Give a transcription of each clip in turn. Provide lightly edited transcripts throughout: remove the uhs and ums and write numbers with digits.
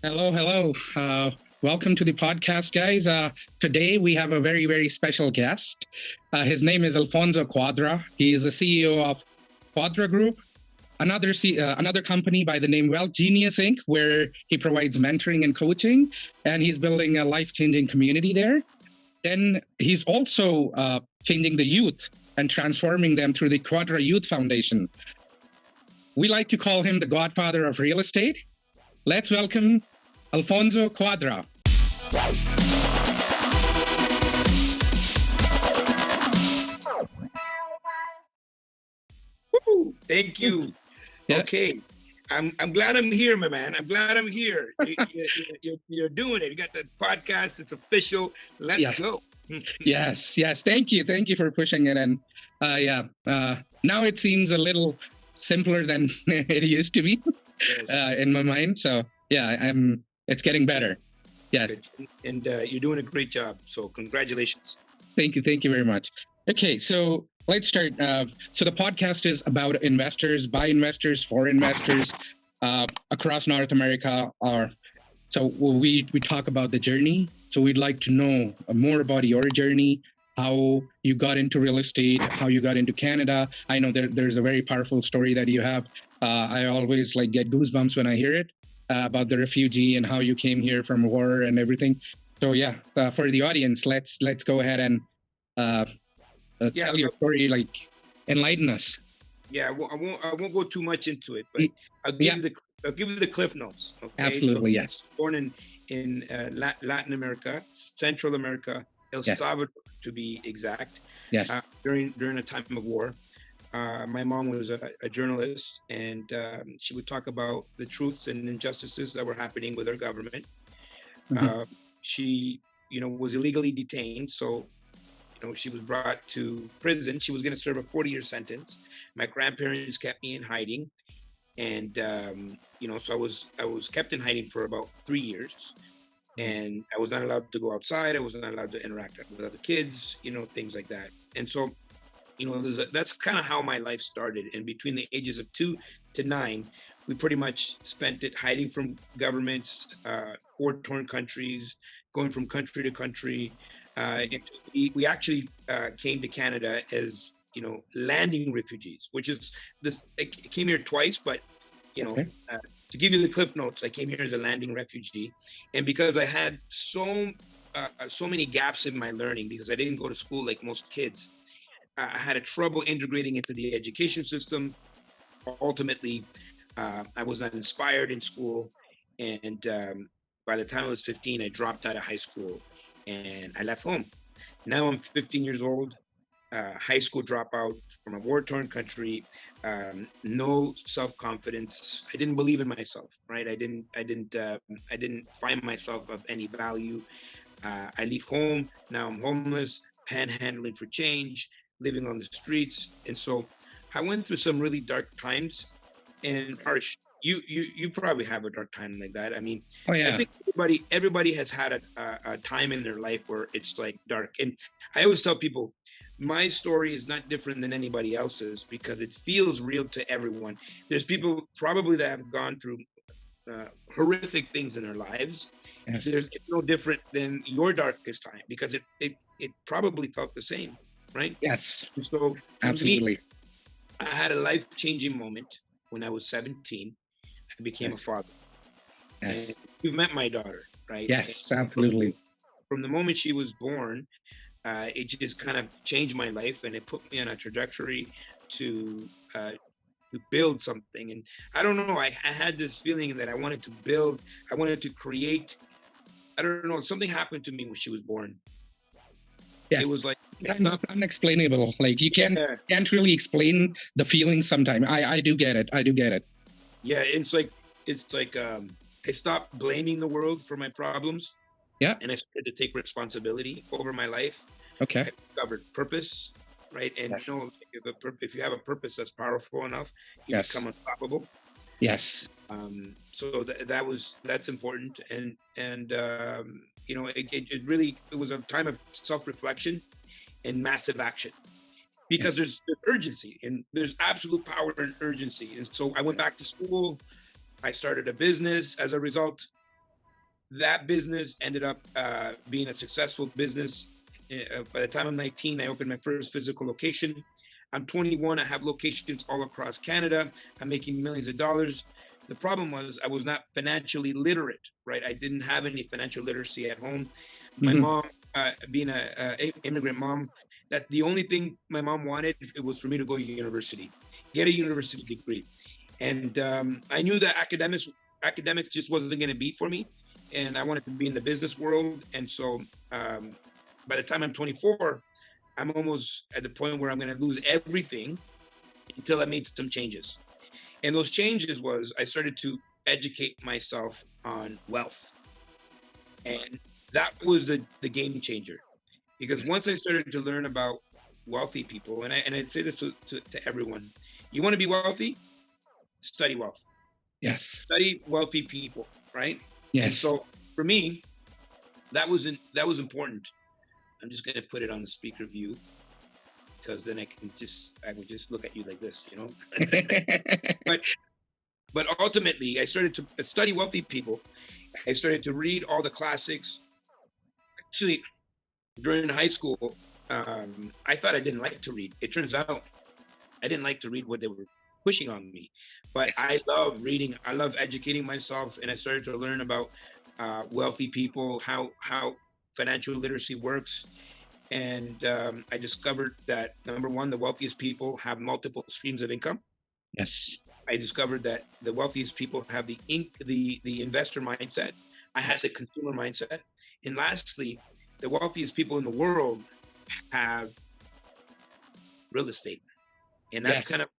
Hello, hello. Welcome to the podcast, guys. Today we have a very, very special guest. His name is Alfonso Cuadra. He is the CEO of Cuadra Group, another company by the name Wellgenius Inc., where he provides mentoring and coaching, and he's building a life-changing community there. Then he's also changing the youth and transforming them through the Cuadra Youth Foundation. We like to call him the GodFather of Real Estate. Let's welcome Alfonso Cuadra. Woo, thank you. Yeah. Okay. I'm glad I'm here, my man. I'm glad I'm here. You're doing it. You got the podcast. It's official. Let's go. Yes. Thank you for pushing it. And now it seems a little simpler than it used to be in my mind. So it's getting better. Yeah. And you're doing a great job. So congratulations. Thank you very much. Okay, so let's start. So the podcast is about investors, by investors, for investors across North America. So we talk about the journey. So we'd like to know more about your journey, how you got into real estate, how you got into Canada. I know there's a very powerful story that you have. I always get goosebumps when I hear it about the refugee and how you came here from war and everything. So for the audience, let's go ahead and tell your story, enlighten us. Yeah, I won't go too much into it, but I'll give you the cliff notes. Okay? Absolutely, yes. Born in Latin America, Central America, El Salvador to be exact. Yes. During a time of war. My mom was a journalist, and she would talk about the truths and injustices that were happening with our government. Mm-hmm. She, was illegally detained, so she was brought to prison. She was going to serve a 40-year sentence. My grandparents kept me in hiding, and so I was kept in hiding for about 3 years, and I was not allowed to go outside. I was not allowed to interact with other kids, things like that. And so that's kind of how my life started. And between the ages of 2 to 9, we pretty much spent it hiding from governments, war-torn countries, going from country to country. We actually came to Canada as, landing refugees, which is this. I came here twice, but, to give you the cliff notes, I came here as a landing refugee. And because I had so many gaps in my learning, because I didn't go to school like most kids, I had a trouble integrating into the education system. Ultimately, I was not inspired in school. And by the time I was 15, I dropped out of high school and I left home. Now I'm 15 years old, high school dropout from a war-torn country, no self-confidence. I didn't believe in myself, right? I didn't find myself of any value. I leave home. Now I'm homeless, panhandling for change, living on the streets. And so I went through some really dark times. And Harsh, you probably have a dark time like that. I mean, I think everybody has had a time in their life where it's dark. And I always tell people, my story is not different than anybody else's because it feels real to everyone. There's people probably that have gone through horrific things in their lives. Yes. It's no different than your darkest time because it probably felt the same. Right? Yes. And so absolutely. Me, I had a life-changing moment when I was 17. I became a father. Yes. And you've met my daughter, right? Yes, absolutely. From the moment she was born, it just kind of changed my life, and it put me on a trajectory to build something. And I don't know, I had this feeling that I wanted to build, I wanted to create. I don't know, something happened to me when she was born. Yeah. It was unexplainable. You can't really explain the feelings sometimes. I do get it. Yeah, it's like I stopped blaming the world for my problems. Yeah. And I started to take responsibility over my life. Okay. I discovered purpose, right? And yes. If you have a purpose that's powerful enough, you become unstoppable. Yes. So that's important. And it was a time of self-reflection and massive action because there's urgency and there's absolute power and urgency. And so I went back to school. I started a business as a result. that business ended up being a successful business. By the time I'm 19, I opened my first physical location. I'm 21, I have locations all across Canada. I'm making millions of dollars. The problem was I was not financially literate, right? I didn't have any financial literacy at home. My mom, being a immigrant mom, that the only thing my mom wanted, it was for me to go to university, get a university degree. And I knew that academics just wasn't going to be for me. And I wanted to be in the business world. And so by the time I'm 24, I'm almost at the point where I'm going to lose everything until I made some changes. And those changes was I started to educate myself on wealth. And that was the game changer. Because once I started to learn about wealthy people, and I say this to everyone, you want to be wealthy? Study wealth. Yes. Study wealthy people, right? Yes. And so for me, that was important. I'm just going to put it on the speaker view because then I would just look at you like this, you know. but ultimately, I started to study wealthy people. I started to read all the classics. Actually, during high school, I thought I didn't like to read. It turns out I didn't like to read what they were pushing on me, but I love reading. I love educating myself, and I started to learn about wealthy people, how financial literacy works. And I discovered that, number one, the wealthiest people have multiple streams of income. Yes. I discovered that the wealthiest people have the investor mindset. I had the consumer mindset. And lastly, the wealthiest people in the world have real estate. And that's kind of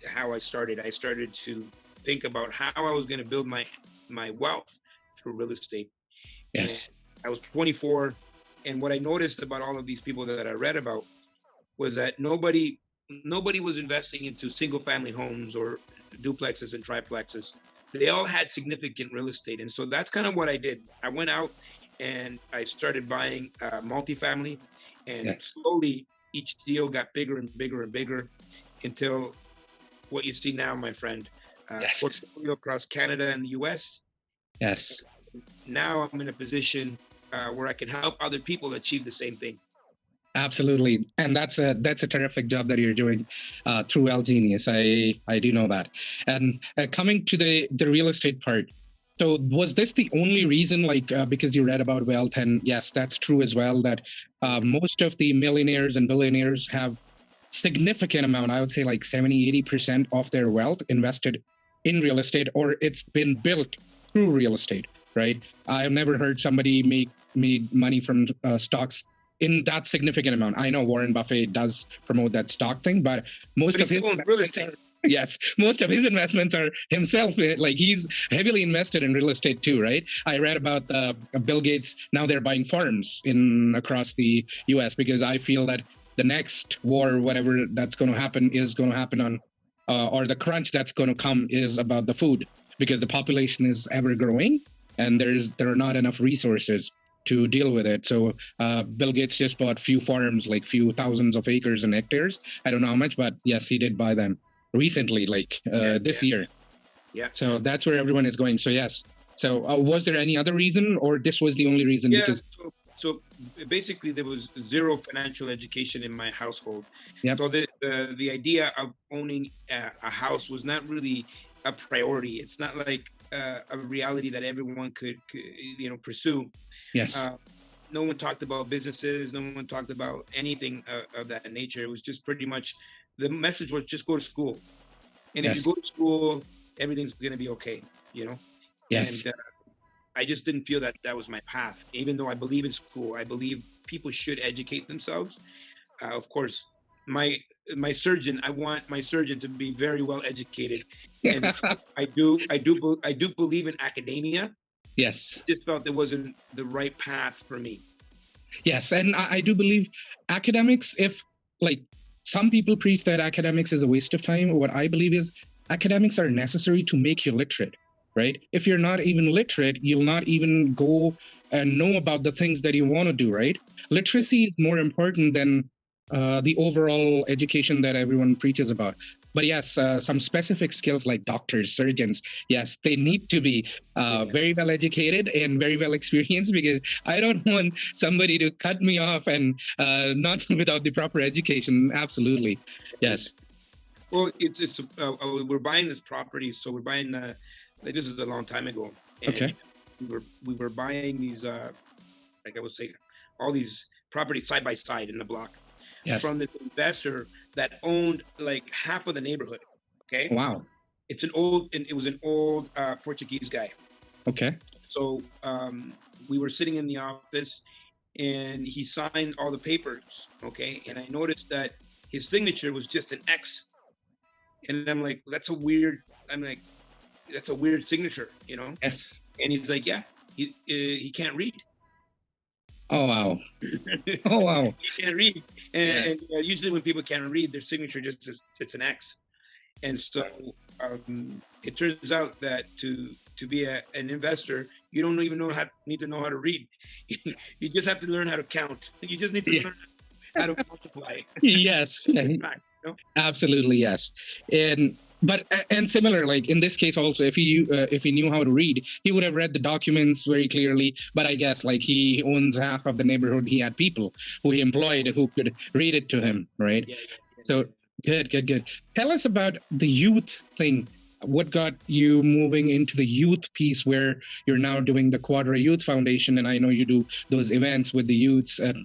how I started. I started to think about how I was going to build my wealth through real estate. Yes. And I was 24. And what I noticed about all of these people that I read about was that nobody was investing into single family homes or duplexes and triplexes. They all had significant real estate. And so that's kind of what I did. I went out and I started buying multifamily, and slowly each deal got bigger and bigger and bigger until what you see now, my friend, portfolio across Canada and the US. Yes. Now I'm in a position where I can help other people achieve the same thing. Absolutely. And that's a terrific job that you're doing through Wellgenius. I do know that. And coming to the real estate part, so was this the only reason, because you read about wealth? And yes, that's true as well, that most of the millionaires and billionaires have significant amount, I would say like 70-80% of their wealth invested in real estate, or it's been built through real estate, right? I've never heard somebody made money from stocks in that significant amount. I know Warren Buffett does promote that stock thing, but most of his real estate. Yes, most of his investments are himself. Like, he's heavily invested in real estate too, right? I read about Bill Gates. Now they're buying farms across the U.S. because I feel that the next war, whatever that's going to happen, is going to happen on, or the crunch that's going to come is about the food, because the population is ever growing and there are not enough resources to deal with it. So Bill Gates just bought few farms, like few thousands of acres and hectares. I don't know how much, but yes, he did buy them recently, this year. Yeah. So that's where everyone is going. So yes. So was there any other reason, or this was the only reason? Yeah. Because so basically there was zero financial education in my household. Yep. So the idea of owning a house was not really a priority. It's not like a reality that everyone could pursue. Yes. No one talked about businesses. No one talked about anything of that nature. It was just pretty much, the message was just go to school. And if you go to school, everything's going to be okay, Yes. And I just didn't feel that was my path. Even though I believe in school, I believe people should educate themselves. Of course, my surgeon, I want my surgeon to be very well educated. And I do believe in academia. Yes. I just felt it wasn't the right path for me. Yes. And I do believe academics, if some people preach that academics is a waste of time, what I believe is academics are necessary to make you literate, right? If you're not even literate, you'll not even go and know about the things that you want to do, right? Literacy is more important than the overall education that everyone preaches about. But yes, some specific skills like doctors, surgeons, yes, they need to be very well educated and very well experienced, because I don't want somebody to cut me off and not without the proper education. Absolutely. Yes. Well, we're buying this property, so we're buying like, this is a long time ago, and Okay. we were buying these like I was saying, all these properties side by side in the block Yes. from this investor that owned like half of the neighborhood. Okay. Wow. It was an old Portuguese guy. Okay. So we were sitting in the office, and he signed all the papers. Okay. And I noticed that his signature was just an X. And I'm like, that's a weird signature, you know? Yes. And he's like, yeah, he can't read. Oh, wow. Oh, wow. He can't read. And usually when people can't read, their signature just is, it's an X. And so it turns out that to be an investor, you don't even need to know how to read. You just have to learn how to count. You just need to learn how to multiply. Yes. Absolutely, yes. And similar, like in this case also, if he knew how to read, he would have read the documents very clearly. But I guess like he owns half of the neighborhood, he had people who he employed who could read it to him, right? Yeah. So good. Tell us about the youth thing. What got you moving into the youth piece, where you're now doing the Cuadra Youth Foundation? And I know you do those events with the youths at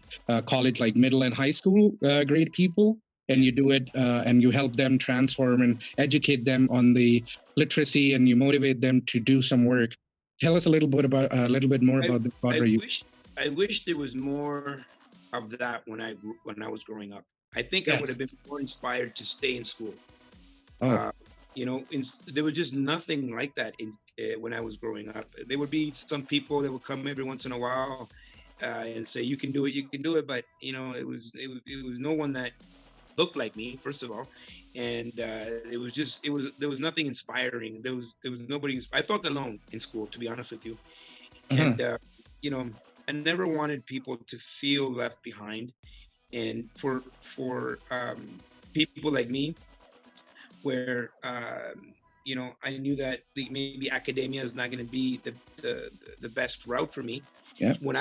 college, like middle and high school grade people. And you do it and you help them transform and educate them on the literacy, and you motivate them to do some work. Tell us a little bit more about the Cuadra Youth. I wish there was more of that when I was growing up. I think I would have been more inspired to stay in school. You know, there was just nothing like that when I was growing up. There would be some people that would come every once in a while and say, "You can do it," but you know, it was no one that looked like me, first of all, and there was nothing inspiring. There was nobody. I felt alone in school, to be honest with you. And you know, I never wanted people to feel left behind, and for people like me, where you know, I knew that maybe academia is not going to be the best route for me. Yeah. When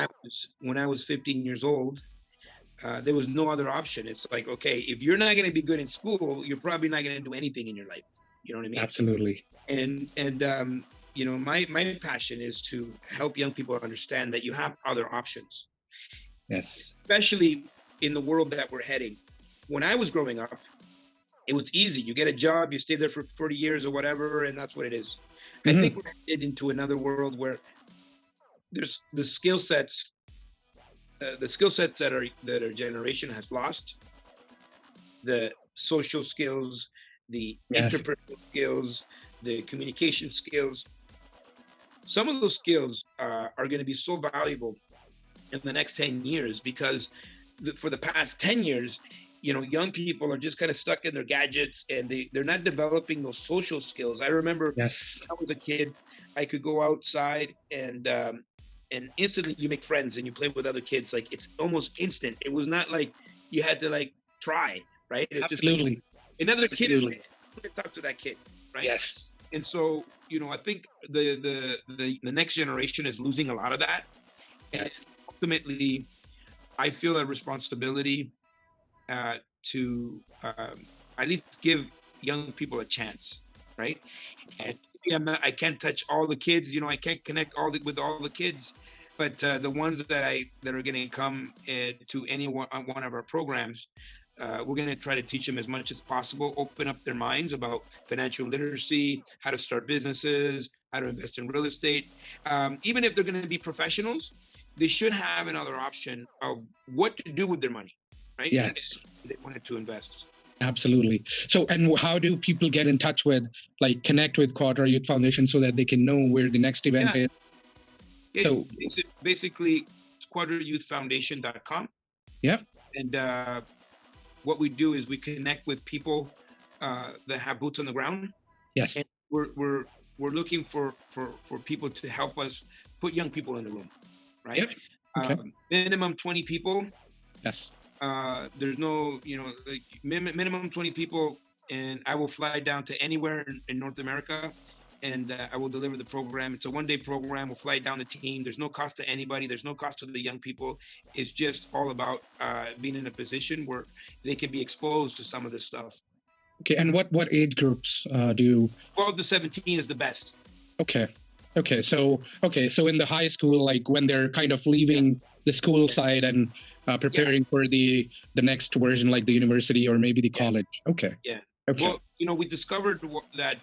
I was 15 years old, there was no other option. It's like, okay, if you're not going to be good in school, you're probably not going to do anything in your life. You know what I mean? Absolutely. And you know, my passion is to help young people understand that you have other options. Yes. Especially in the world that we're heading. When I was growing up, it was easy. You get a job, you stay there for 40 years or whatever, and that's what it is. I think we're headed into another world where there's the skill sets that our generation has lost, the social skills, the interpersonal skills, the communication skills. Some of those skills are going to be so valuable in the next 10 years, because for the past 10 years, you know, young people are just kind of stuck in their gadgets, and they're not developing those social skills. I remember when I was a kid, I could go outside and instantly you make friends and you play with other kids. Like, it's almost instant. It was not like you had to like try, right? It's Absolutely. just like another kid. I'm going to talk to that kid, right? Yes. And so, you know, I think the next generation is losing a lot of that. And ultimately, I feel a responsibility to at least give young people a chance, right? And I can't touch all the kids, you know, I can't connect with all the kids, but the ones that are going to come to any one of our programs, we're going to try to teach them as much as possible, open up their minds about financial literacy, how to start businesses, how to invest in real estate. Even if they're going to be professionals, they should have another option of what to do with their money, right? Yes. If they wanted to invest. Absolutely. So, and how do people get in touch with, like, connect with Cuadra Youth Foundation so that they can know where the next event is? Yeah, so basically, it's QuadraYouthFoundation.com. Yeah. And what we do is we connect with people that have boots on the ground. Yes. And we're looking for people to help us put young people in the room, right? Yep. Okay. Minimum 20 people. Yes. There's no, you know, like minimum 20 people, and I will fly down to anywhere in North America, and I will deliver the program. It's a one-day program. We'll fly down the team. There's no cost to anybody. There's no cost to the young people. It's just all about being in a position where they can be exposed to some of this stuff. Okay, and what age groups do you? 12 to 17 is the best. Okay. So in the high school, like when they're kind of leaving the school side and preparing for the next version, like the university or maybe the college. Okay. Yeah. Okay. Well, we discovered that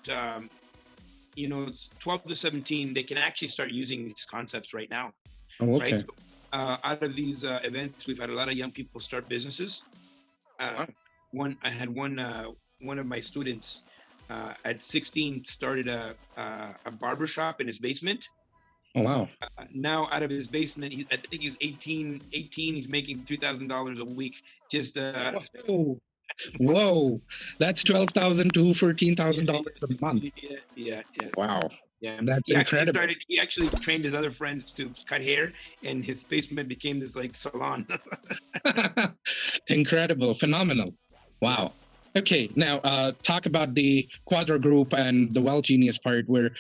it's 12 to 17. They can actually start using these concepts right now. Oh, okay. Right. So, out of these events, we've had a lot of young people start businesses. I had one of my students at 16 started a barbershop in his basement. Oh, wow. Now out of his basement, I think he's 18, he's making $3,000 a week. Just Whoa, that's $12,000 to $14,000 a month. Yeah. Wow. Yeah, that's incredible. He actually trained his other friends to cut hair, and his basement became this like salon. Incredible, phenomenal. Wow. Okay, now talk about the Cuadra Group and the Wellgenius part, where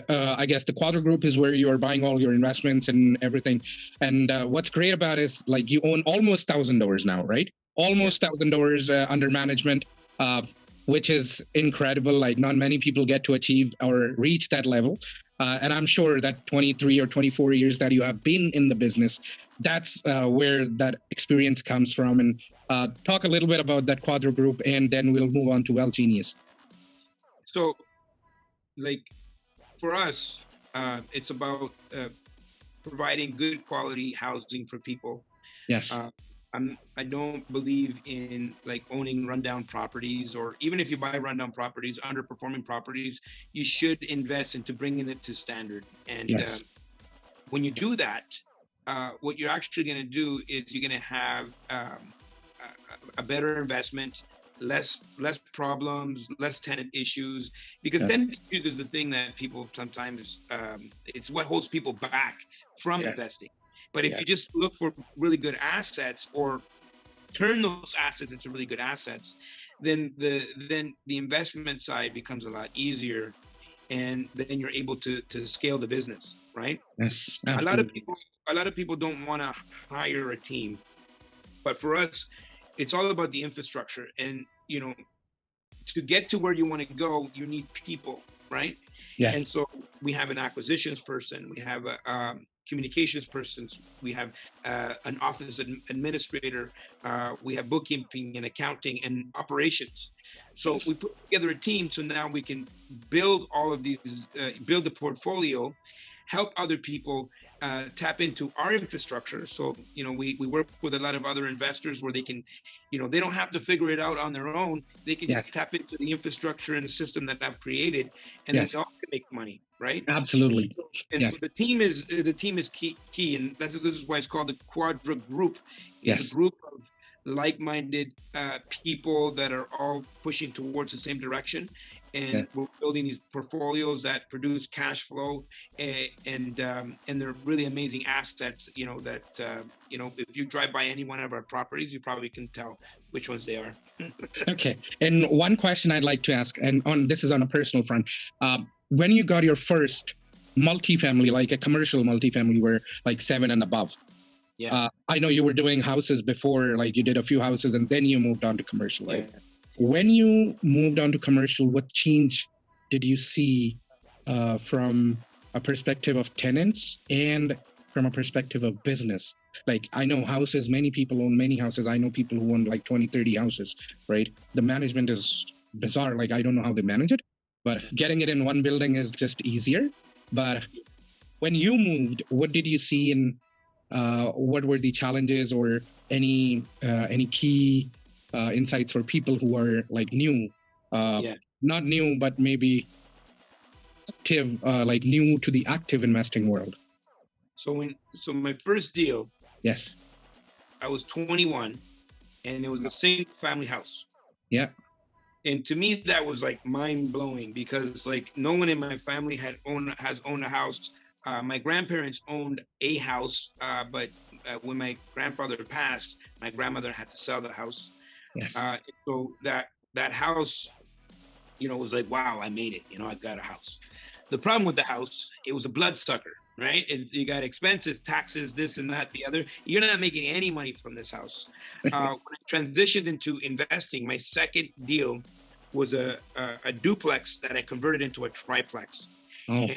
I guess the Cuadra Group is where you are buying all your investments and everything. And what's great about it is like you own almost $1,000 now, right? Almost $1,000 under management, which is incredible. Like not many people get to achieve or reach that level. And I'm sure that 23 or 24 years that you have been in the business, that's where that experience comes from. And talk a little bit about that Cuadra Group, and then we'll move on to Wellgenius. So, like, for us, it's about providing good quality housing for people. Yes. I don't believe in like owning rundown properties, or even if you buy rundown properties, underperforming properties, you should invest into bringing it to standard. And yes. When you do that, what you're actually going to do is you're going to have a better investment, less problems, less tenant issues, because tenant issues is the thing that people sometimes it's what holds people back from investing. But if you just look for really good assets or turn those assets into really good assets, then the investment side becomes a lot easier, and then you're able to scale the business, right? Yes. Absolutely. A lot of people don't want to hire a team, but for us, it's all about the infrastructure. And to get to where you want to go, you need people, right? Yeah. And so we have an acquisitions person, we have a communications persons, we have an office administrator, we have bookkeeping and accounting and operations. So we put together a team, so now we can build all of these, build the portfolio, help other people tap into our infrastructure. So, we work with a lot of other investors where they can, they don't have to figure it out on their own. They can just tap into the infrastructure and the system that I've created, and they all can make money, right? Absolutely. And so the team is key, and this is why it's called the Cuadra Group. It's a group of like-minded people that are all pushing towards the same direction, and we're building these portfolios that produce cash flow, and they're really amazing assets. That if you drive by any one of our properties, you probably can tell which ones they are. Okay, and one question I'd like to ask, and this is on a personal front. When you got your first multifamily, like a commercial multifamily, where like 7 and above. Yeah. I know you were doing houses before, like you did a few houses and then you moved on to commercial, right? Yeah. When you moved on to commercial, what change did you see from a perspective of tenants and from a perspective of business? Like I know houses, many people own many houses. I know people who own like 20, 30 houses, right? The management is bizarre. Like I don't know how they manage it, but getting it in one building is just easier. But when you moved, what did you see in what were the challenges or any key insights for people who are like new, not new, but maybe active, like new to the active investing world? So my first deal, yes, I was 21, and it was a single family house. Yeah. And to me, that was like mind blowing, because like no one in my family has owned a house. My grandparents owned a house, but when my grandfather passed, my grandmother had to sell the house. Yes. So that house it was like, wow, I made it. I got a house. The problem with the house, it was a bloodsucker, right? And you got expenses, taxes, this and that, the other. You're not making any money from this house. When I transitioned into investing, my second deal was a duplex that I converted into a triplex. Oh,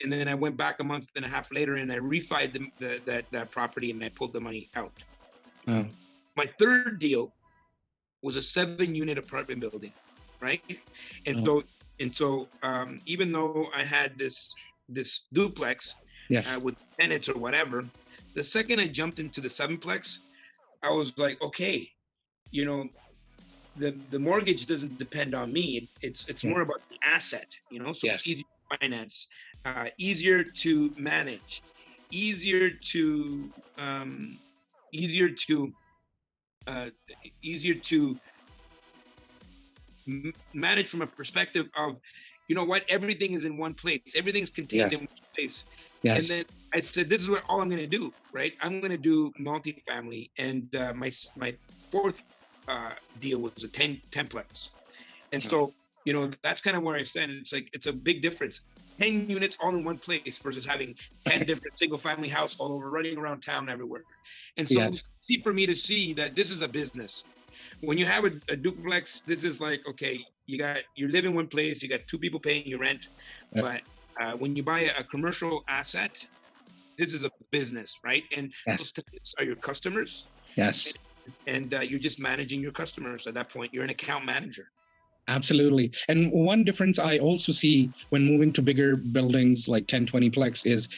And then I went back a month and a half later and I refied that property and I pulled the money out. oh, My third deal was a 7-unit apartment building, right? And oh. so even though I had this duplex Yes. with tenants or whatever, the second I jumped into the 7plex, I was like, okay, the mortgage doesn't depend on me. It's more about the asset, so Yes. it's easier to finance, easier to manage, easier to manage from a perspective of, everything is in one place, everything's contained Yes. in one place. Yes. And then I said, this is what all I'm going to do, right? I'm going to do multifamily. And my fourth deal was a 10plex. And so, that's kind of where I stand. It's like, it's a big difference. 10 units all in one place versus having 10 different single family house all over, running around town everywhere. And so it was easy for me to see that this is a business. When you have a duplex, this is like, okay, you live in one place, you got 2 people paying your rent. Yes. But when you buy a commercial asset, this is a business, right? And those tenants are your customers. Yes. And you're just managing your customers at that point. You're an account manager. Absolutely. And one difference I also see when moving to bigger buildings like 10, 20plex is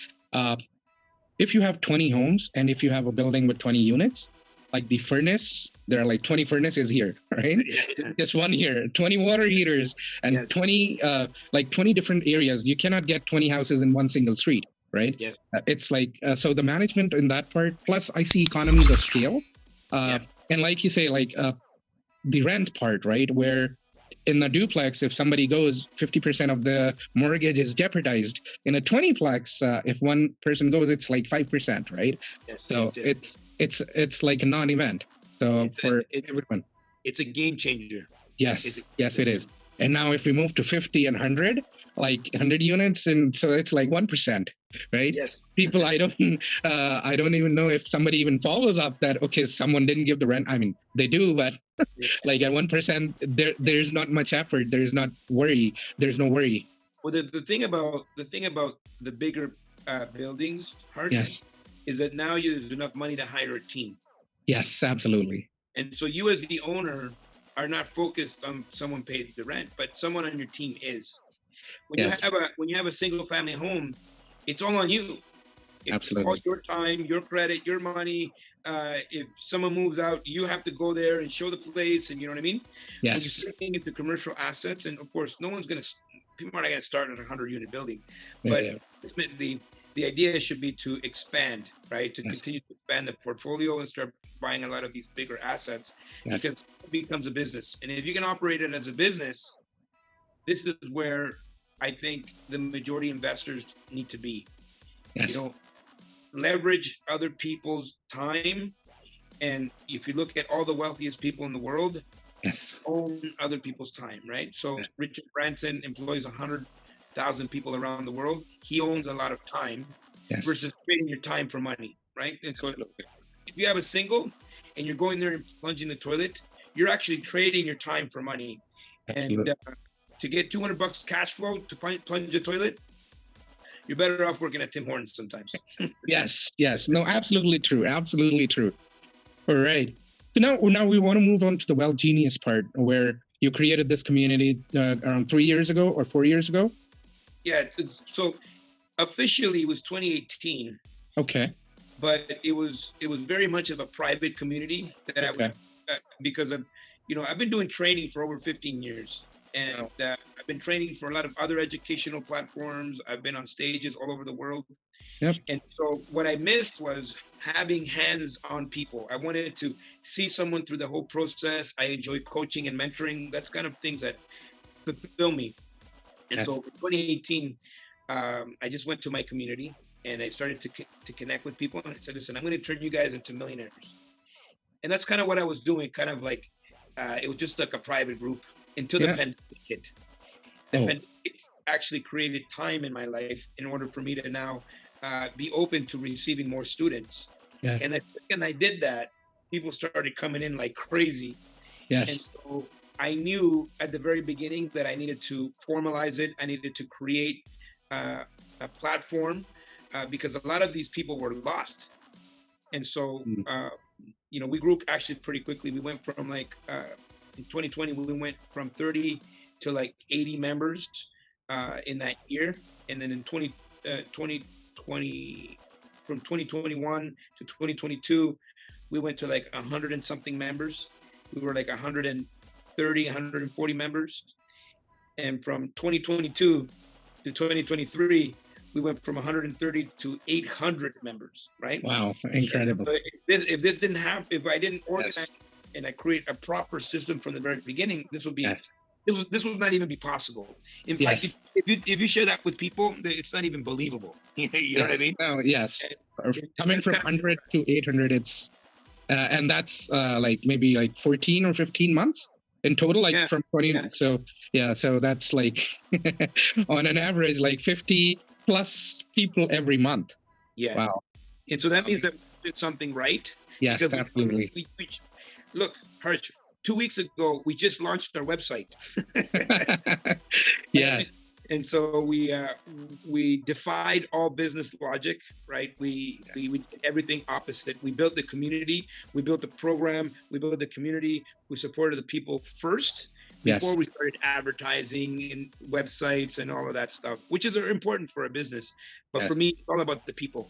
if you have 20 homes and if you have a building with 20 units, like the furnace, there are like 20 furnaces here, right? Yeah. Just one here, 20 water heaters and 20 different areas. You cannot get 20 houses in one single street, right? Yes. It's like, so the management in that part, plus I see economies of scale. And like you say, like the rent part, right? Where in the duplex, if somebody goes, 50% of the mortgage is jeopardized. In a 20plex, if one person goes, it's like 5%, right? Yes, so it's like a non-event. So for everyone, it's a game changer. Yes, it is. And now if we move to 50 and 100, like 100 units, and so it's like 1%, right? Yes. People, I don't even know if somebody even follows up that, okay, someone didn't give the rent. I mean, they do, but like at 1%, there's not much effort. There's no worry. Well, the thing about the bigger buildings, Harsh, is that now there's enough money to hire a team. Yes, absolutely. And so you as the owner are not focused on someone paid the rent, but someone on your team is. When you have a single family home, it's all on you. Absolutely. All your time, your credit, your money. If someone moves out, you have to go there and show the place, and you know what I mean? Yes. When you're getting into commercial assets, and of course, people are not going to start at a 100-unit building, but ultimately, the idea should be to expand, right? To continue to expand the portfolio and start buying a lot of these bigger assets, because it becomes a business. And if you can operate it as a business, this is where I think the majority investors need to be. Yes. Leverage other people's time. And if you look at all the wealthiest people in the world, own other people's time, right? So Richard Branson employs 100,000 people around the world. He owns a lot of time versus trading your time for money, right? And so if you have a single and you're going there and plunging the toilet, you're actually trading your time for money. Absolutely. And to get $200 cash flow to plunge a toilet, you're better off working at Tim Hortons sometimes. Yes. No, absolutely true. All right. So now we want to move on to the Wellgenius part, where you created this community around 3 years ago or 4 years ago. Yeah. So officially it was 2018. Okay. But it was very much of a private community that I was, because I've been doing training for over 15 years. And I've been training for a lot of other educational platforms. I've been on stages all over the world. Yep. And so what I missed was having hands-on people. I wanted to see someone through the whole process. I enjoy coaching and mentoring. That's kind of things that fulfill me. And so in 2018, I just went to my community and I started to connect with people. And I said, listen, I'm going to turn you guys into millionaires. And that's kind of what I was doing, kind of like, it was just like a private group until the pandemic hit. The Oh. pandemic actually created time in my life in order for me to now be open to receiving more students. Yes. And the second I did that, people started coming in like crazy. And Yes. so I knew at the very beginning that I needed to formalize it. I needed to create a platform because a lot of these people were lost. And so, we grew actually pretty quickly. We went from like, in 2020, we went from 30 to like 80 members in that year. And then in 2020, from 2021 to 2022, we went to like 100 and something members. We were like 130, 140 members. And from 2022 to 2023, we went from 130 to 800 members, right? Wow, incredible. So if this didn't happen, if I didn't organize and I create a proper system from the very beginning, this would be this would not even be possible. In fact, if you share that with people, it's not even believable. You know what I mean? Oh, yes. Coming from 100 to 800, it's and that's like maybe like 14 or 15 months in total, like from 20. So that's like on an average, like 50 plus people every month. Yeah. Wow. And so that means that we did something right. Yes, absolutely. Look, Harsh, 2 weeks ago, we just launched our website. Yes. And so we defied all business logic, right? We did everything opposite. We built the community. We built the program. We built the community. We supported the people first before we started advertising and websites and all of that stuff, which is important for a business. But for me, it's all about the people.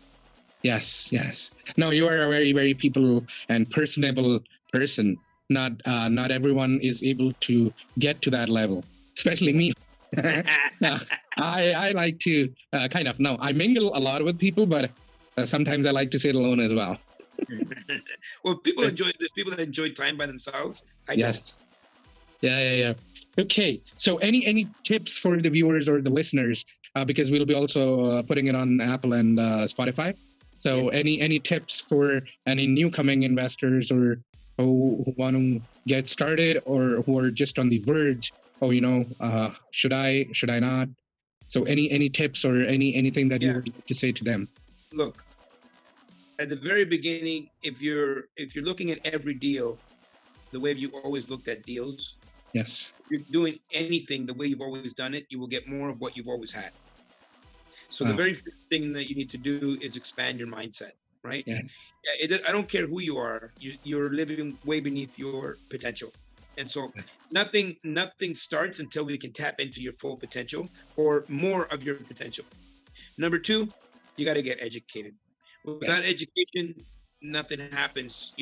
Yes, yes. No, you are a very, very people and personable person. Not everyone is able to get to that level, especially me. I like to I mingle a lot with people, but sometimes I like to sit alone as well. Well, there's people that enjoy time by themselves. I don't. Yeah. Okay. So any tips for the viewers or the listeners, because we'll be also putting it on Apple and Spotify. So any tips for any new coming investors or who want to get started or who are just on the verge? Should I not? So any tips or anything that you would like to say to them? Look, at the very beginning, if you're looking at every deal the way you've always looked at deals, yes, if you're doing anything the way you've always done it, you will get more of what you've always had. So the very first thing that you need to do is expand your mindset, right? Yes. I don't care who you are. You're living way beneath your potential. And so nothing starts until we can tap into your full potential or more of your potential. Number two, you got to get educated. Without education, nothing happens.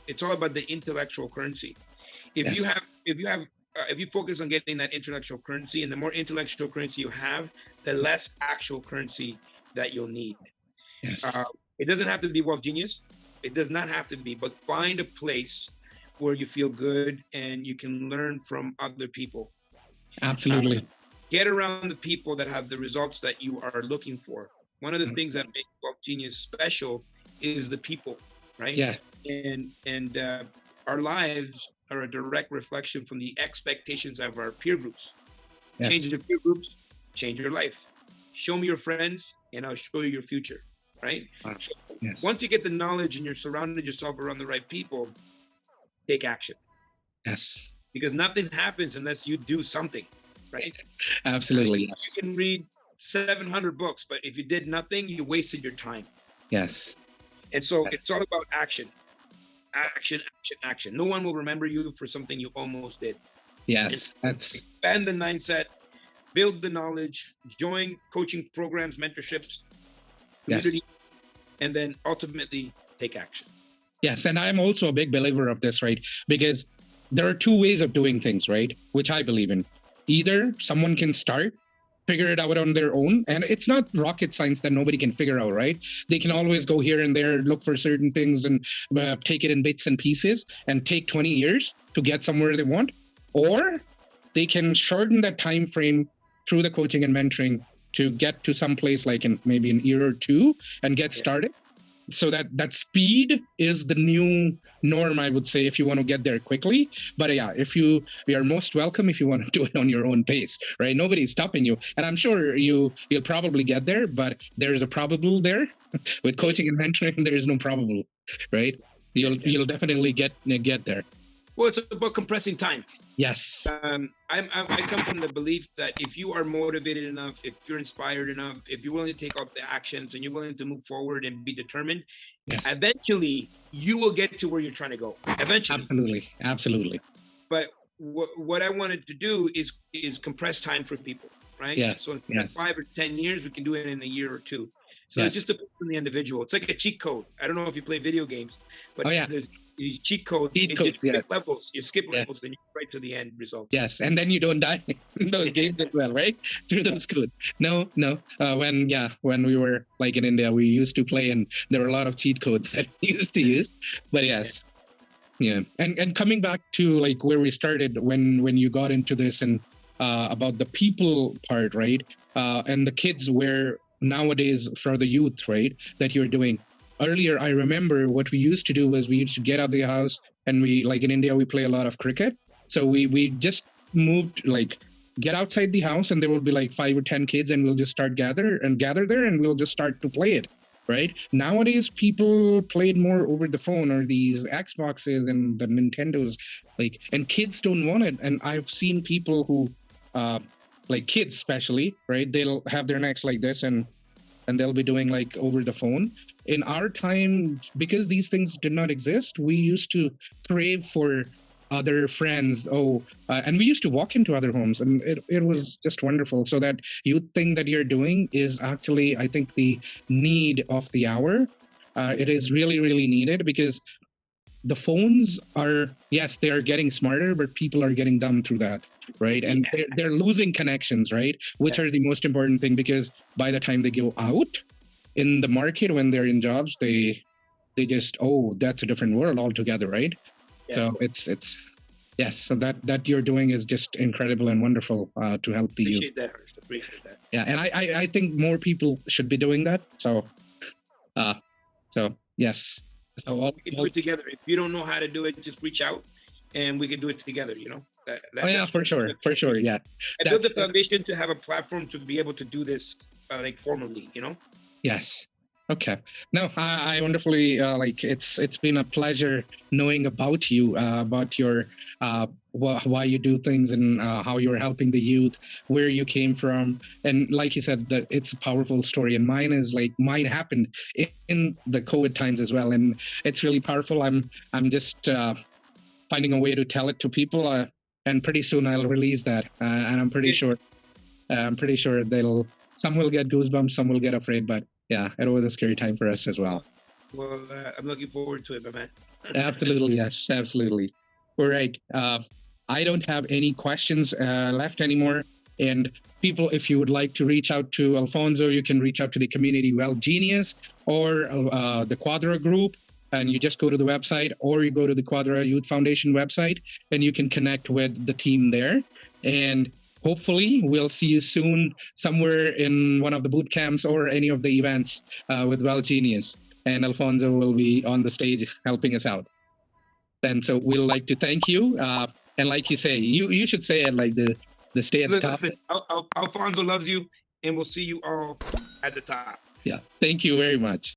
It's all about the intellectual currency. If you focus on getting that intellectual currency, and the more intellectual currency you have, the less actual currency that you'll need. Yes. It doesn't have to be Wellgenius. It does not have to be, but find a place where you feel good and you can learn from other people. Absolutely. Get around the people that have the results that you are looking for. One of the things that makes Wellgenius special is the people, right? Yeah. And our lives are a direct reflection from the expectations of our peer groups. Yes. Change your peer groups, change your life. Show me your friends, and I'll show you your future, right? Wow. So Yes. once you get the knowledge and you're surrounded yourself around the right people, take action. Yes. Because nothing happens unless you do something, right? Absolutely. Yes. You can read 700 books, but if you did nothing, you wasted your time. Yes. And so it's all about action. Action. No one will remember you for something you almost did. Yes. Just That's expand the mindset, build the knowledge, join coaching programs, mentorships, community, and then ultimately take action. yes. And I'm also a big believer of this, right? Because there are two ways of doing things, right? Which I believe in. Either someone can start, figure it out on their own. And it's not rocket science that nobody can figure out, right? They can always go here and there, look for certain things and take it in bits and pieces and take 20 years to get somewhere they want. Or they can shorten that time frame through the coaching and mentoring to get to some place like in maybe an year or two and get started. so that speed is the new norm, I would say, if you want to get there quickly. But yeah, we are most welcome if you want to do it on your own pace, right? Nobody's stopping you, and I'm sure you'll probably get there. But there's a probable there. With coaching and mentoring, there is no probable, right? You'll definitely get there. Well, it's about compressing time. Yes. I come from the belief that if you are motivated enough, if you're inspired enough, if you're willing to take all the actions and you're willing to move forward and be determined, yes, eventually you will get to where you're trying to go. Eventually. Absolutely. But what I wanted to do is compress time for people, right? Yes. So instead of 5 or 10 years, we can do it in a year or two. So it just depends on the individual. It's like a cheat code. I don't know if you play video games, but there's these cheat codes. Skip levels. You skip levels, then you get right to the end result. Yes, and then you don't die in those games as well, right? Through those codes. No. When we were like in India, we used to play, and there were a lot of cheat codes that we used to use. But yes, yeah. And coming back to like where we started when you got into this and about the people part, right? And the kids where nowadays for the youth, right, that you're doing. Earlier, I remember what we used to do was we used to get out of the house, and we, like in India, we play a lot of cricket. So we just moved, like, get outside the house, and there will be like 5 or 10 kids, and we'll just start gather there, and we'll just start to play it, right? Nowadays, people played more over the phone or these Xboxes and the Nintendos, like, and kids don't want it. And I've seen people who, like kids especially, right? They'll have their necks like this, and they'll be doing like over the phone. In our time, because these things did not exist, we used to crave for other friends. And we used to walk into other homes, and it was just wonderful. So that youth thing that you're doing is actually, I think, the need of the hour. It is really, really needed, because the phones are, yes, they are getting smarter, but people are getting dumb through that, right? And they're losing connections, right? Which are the most important thing, because by the time they go out in the market, when they're in jobs, they just, that's a different world altogether, right? Yeah. So it's yes, so that you're doing is just incredible and wonderful to help the youth. Appreciate that. Yeah, and I think more people should be doing that. So yes. So we can do it together. If you don't know how to do it, just reach out, and we can do it together. You know. For sure. Yeah. I built the foundation to have a platform to be able to do this, like formally. You know. Yes. Okay. No, I wonderfully like. It's been a pleasure knowing about you, about your why you do things, and how you're helping the youth, where you came from, and like you said, that it's a powerful story. And mine happened in the COVID times as well, and it's really powerful. I'm just finding a way to tell it to people, and pretty soon I'll release that, and I'm pretty sure some will get goosebumps, some will get afraid, but. Yeah, it was a scary time for us as well. Well, I'm looking forward to it, my man. Absolutely, yes, absolutely. All right. I don't have any questions left anymore. And people, if you would like to reach out to Alfonso, you can reach out to the community Wellgenius or the Cuadra Group, and you just go to the website, or you go to the Cuadra Youth Foundation website, and you can connect with the team there. And hopefully, we'll see you soon somewhere in one of the boot camps or any of the events with Wellgenius. And Alfonso will be on the stage helping us out. And so we'd like to thank you. And like you say, you should say it like the stay at the top. Alfonso loves you, and we'll see you all at the top. Yeah. Thank you very much.